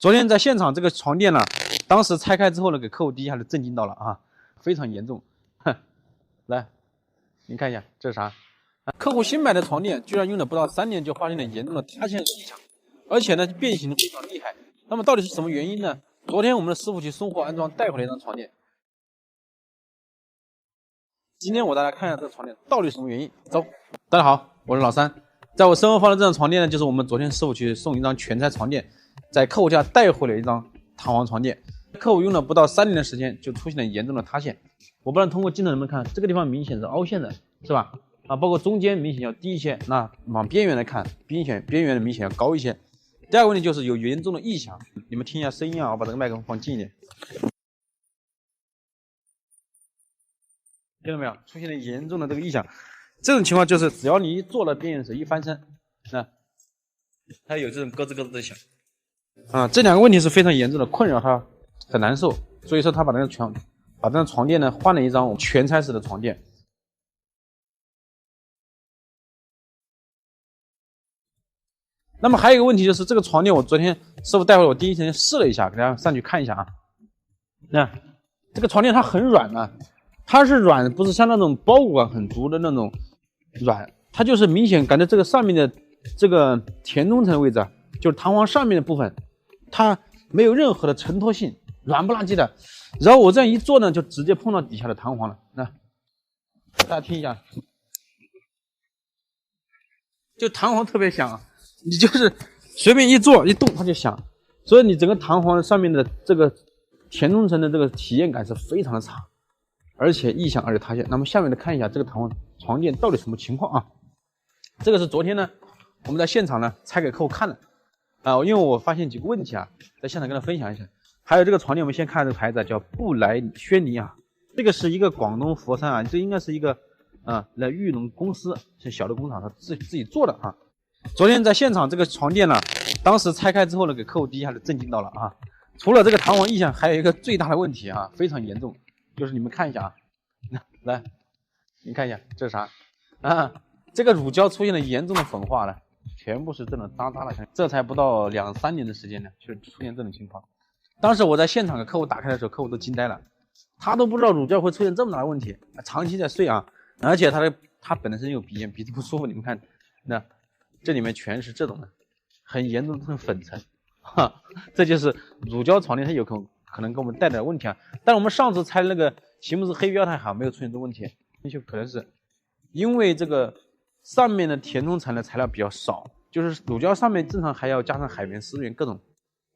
昨天在现场这个床垫呢，当时拆开之后呢，给客户第一下就震惊到了啊，非常严重。来，您看一下这是啥？客户新买的床垫居然用了不到3年就发现了严重的塌陷异常，而且呢变形非常厉害。那么到底是什么原因呢？昨天我们的师傅去送货安装带回来一张床垫，今天我大家看一下这个床垫到底什么原因。走，大家好，我是老三。在我身后放的这张床垫呢，就是我们昨天师傅去送一张全拆床垫，在客户家带回了一张弹簧床垫，客户用了不到3年的时间就出现了严重的塌陷。我不知道通过镜头能不能看，这个地方明显是凹陷的，是吧？包括中间明显要低一些，那往边缘来看，边缘的明显要高一些。第二个问题就是有严重的异响，你们听一下声音啊，我把这个麦克风放近一点，听到没有？出现了严重的这个异响，这种情况就是只要你一坐到边缘的时候一翻身，那它有这种咯吱咯吱的响啊，这两个问题是非常严重的，困扰他很难受，所以说他把这张床垫呢换了一张全拆式的床垫。那么还有一个问题就是这个床垫我昨天师傅带回来，我第一时间试了一下，给大家上去看一下啊。那这个床垫它很软啊，它是软，不是像那种包裹感很足的那种软，它就是明显感觉这个上面的这个填充层位置啊，就是弹簧上面的部分，它没有任何的承托性，软不拉几的。然后我这样一坐呢，就直接碰到底下的弹簧了。那大家听一下，就弹簧特别响啊。你就是随便一坐一动它就响，所以你整个弹簧上面的这个填充层的这个体验感是非常的差，而且异响而且塌陷。那么下面来看一下这个弹簧床垫到底什么情况啊？这个是昨天呢我们在现场呢拆给客户看了因为我发现几个问题啊，在现场跟他分享一下。还有这个床垫，我们先看这个牌子叫布莱轩尼啊，这个是一个广东佛山啊，这应该是一个来玉龙公司是小的工厂，他自己做的啊。昨天在现场这个床垫呢，当时拆开之后呢，给客户第一下就震惊到了啊！除了这个弹簧异响，还有一个最大的问题啊，非常严重，就是你们看一下啊，来，你看一下这是啥啊？这个乳胶出现了严重的粉化了，全部是这种渣渣的，这才不到2、3年的时间呢，就出现这种情况。当时我在现场给客户打开的时候，客户都惊呆了，他都不知道乳胶会出现这么大的问题，长期在睡啊，而且他本身有鼻炎，鼻子不舒服，你们看那。这里面全是这种的很严重的这种粉尘这就是乳胶床垫它有可能给我们带来的问题啊。但我们上次拆那个席慕斯黑标它还没有出现这个问题，就可能是因为这个上面的填充层的材料比较少，就是乳胶上面正常还要加上海绵、丝源各种，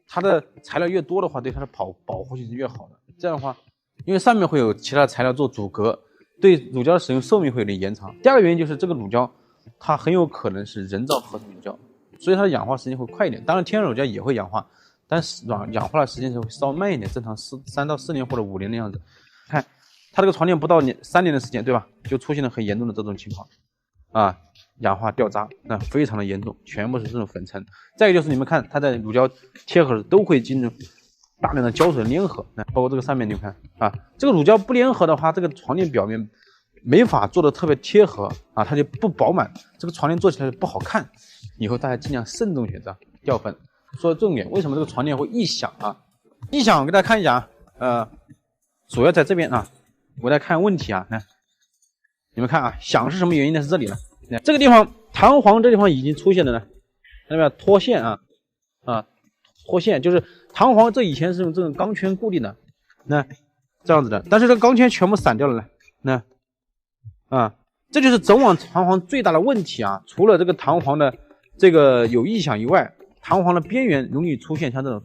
它的材料越多的话，对它的保护性是越好的。这样的话，因为上面会有其他材料做阻隔，对乳胶的使用寿命会有点延长。第二个原因就是这个乳胶它很有可能是人造合成乳胶，所以它的氧化时间会快一点。当然天然乳胶也会氧化，但是氧化的时间会稍微慢一点，正常3到4年或者5年的样子。看它这个床垫不到3年的时间，对吧？就出现了很严重的这种情况啊，氧化掉渣，那非常的严重，全部是这种粉尘。再一个就是你们看它在乳胶贴合都会进入大量的胶水粘合，包括这个上面你们看啊，这个乳胶不粘合的话，这个床垫表面没法做的特别贴合啊，它就不饱满，这个床垫做起来不好看。以后大家尽量慎重选择掉粉。说重点，为什么这个床垫会异响啊？异响我给大家看一下啊，主要在这边啊，我在看问题啊，来，你们看啊，响是什么原因呢？是这里呢，这个地方弹簧这地方已经出现了呢，看到没有？脱线脱线就是弹簧，这以前是用这种钢圈固定的，那这样子的，但是这个钢圈全部散掉了呢，那。这就是整网弹簧最大的问题啊！除了这个弹簧的这个有异响以外，弹簧的边缘容易出现像这种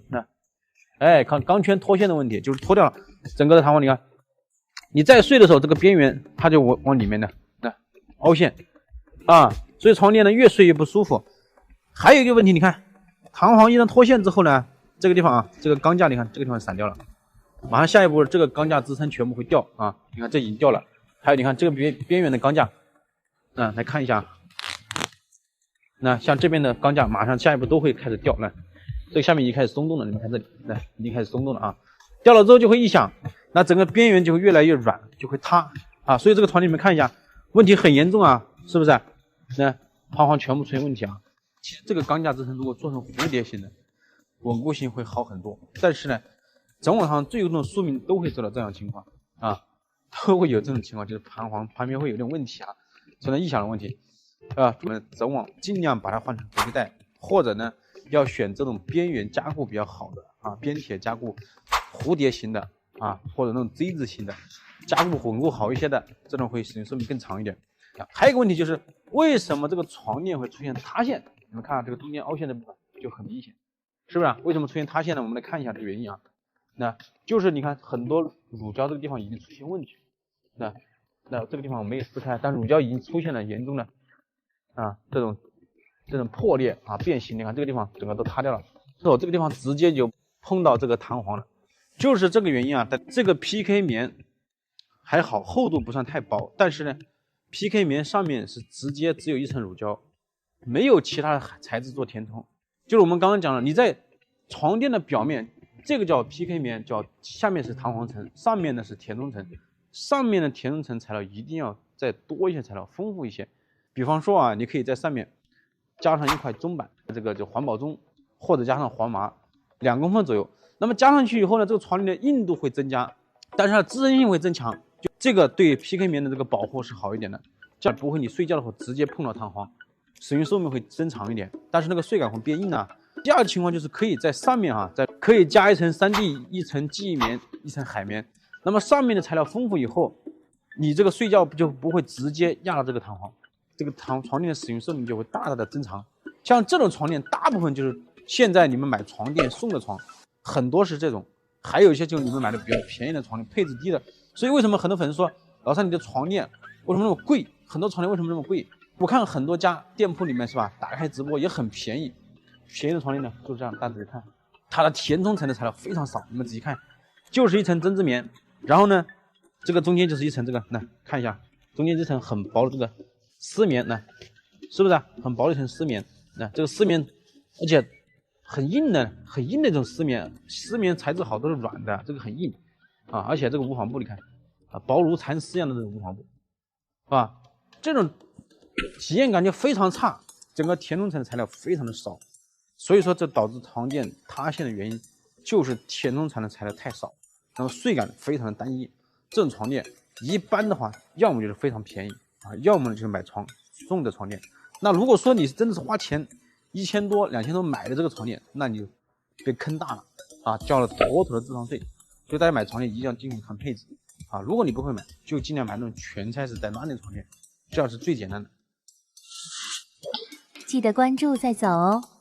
看钢圈脱线的问题，就是脱掉了整个的弹簧。你看，你再睡的时候，这个边缘它就往里面的凹陷啊，所以床垫呢越睡越不舒服。还有一个问题，你看弹簧一旦脱线之后呢，这个地方啊，这个钢架你看这个地方散掉了，马上下一步这个钢架支撑全部会掉啊！你看这已经掉了。还有你看这个边缘的钢架，来看一下，那像这边的钢架马上下一步都会开始掉了，这个下面已经开始松动了，你们看这里，已经开始松动了啊，掉了之后就会异响，那整个边缘就会越来越软，就会塌啊，所以这个床垫你们看一下，问题很严重啊，是不是？那弹簧全部出现问题啊。其实这个钢架支撑如果做成蝴蝶形的，稳固性会好很多。但是呢，整网上最终的宿命都会走到这样的情况啊，都会有这种情况，就是旁边会有点问题啊，存在异响的问题啊。我们整网尽量把它换成隔离带，或者呢要选这种边缘加固比较好的啊，边铁加固蝴蝶型的啊，或者那种 Z 字型的加固稳固好一些的，这种会使用寿命更长一点。还有一个问题就是，为什么这个床垫会出现塌陷？你们看这个中间凹陷的部分就很明显，是不是为什么出现塌陷呢？我们来看一下这个原因啊。那就是你看很多乳胶这个地方已经出现问题，那这个地方我没有撕开，但乳胶已经出现了严重的这种破裂啊变形，你看这个地方整个都塌掉了，这个地方直接就碰到这个弹簧了，就是这个原因啊。这个 PK 棉还好，厚度不算太薄，但是呢 PK 棉上面是直接只有一层乳胶，没有其他的材质做填充。就是我们刚刚讲了，你在床垫的表面，这个叫 PK 棉，叫下面是弹簧层，上面呢是填充层。上面的填充层材料一定要再多一些材料，丰富一些。比方说啊，你可以在上面加上一块中板，这个就环保中，或者加上黄麻，2公分左右。那么加上去以后呢，这个床垫的硬度会增加，但是它的支撑性会增强。就这个对 PK 棉的这个保护是好一点的，这样不会你睡觉的时候直接碰到弹簧，使用寿命会增长一点，但是那个睡感会变硬啊。第二个情况就是可以在上面可以加一层3D， 一层记忆棉，一层海绵。那么上面的材料丰富以后，你这个睡觉就不会直接压到这个弹簧，这个床垫的使用寿命就会大大的增长。像这种床垫，大部分就是现在你们买床垫送的床，很多是这种，还有一些就是你们买的比较便宜的床垫，配置低的。所以为什么很多粉丝说，老三你的床垫为什么那么贵？很多床垫为什么那么贵？我看很多家店铺里面是吧，打开直播也很便宜，便宜的床垫呢就是这样，大家仔细看，它的填充层的材料非常少，你们仔细看，就是一层针织棉，然后呢，这个中间就是一层这个，来看一下，中间这层很薄的这个丝棉，来，是不是很薄的一层丝棉？那这个丝棉，而且很硬的这种丝棉材质好都是软的，这个很硬啊，而且这个无纺布你看薄如蚕丝一样的这种无纺布，这种体验感就非常差，整个填充层材料非常的少，所以说这导致床垫塌陷的原因就是填充层的材料太少，然后睡感非常的单一。这种床垫一般的话，要么就是非常便宜要么就是买送的床垫。那如果说你真的是花钱1000多、2000多买的这个床垫，那你就被坑大了交了妥妥的智商税。所以大家买床垫一定要进行看配置如果你不会买，就尽量买那种全材质带拉链床垫，这样是最简单的。记得关注再走哦。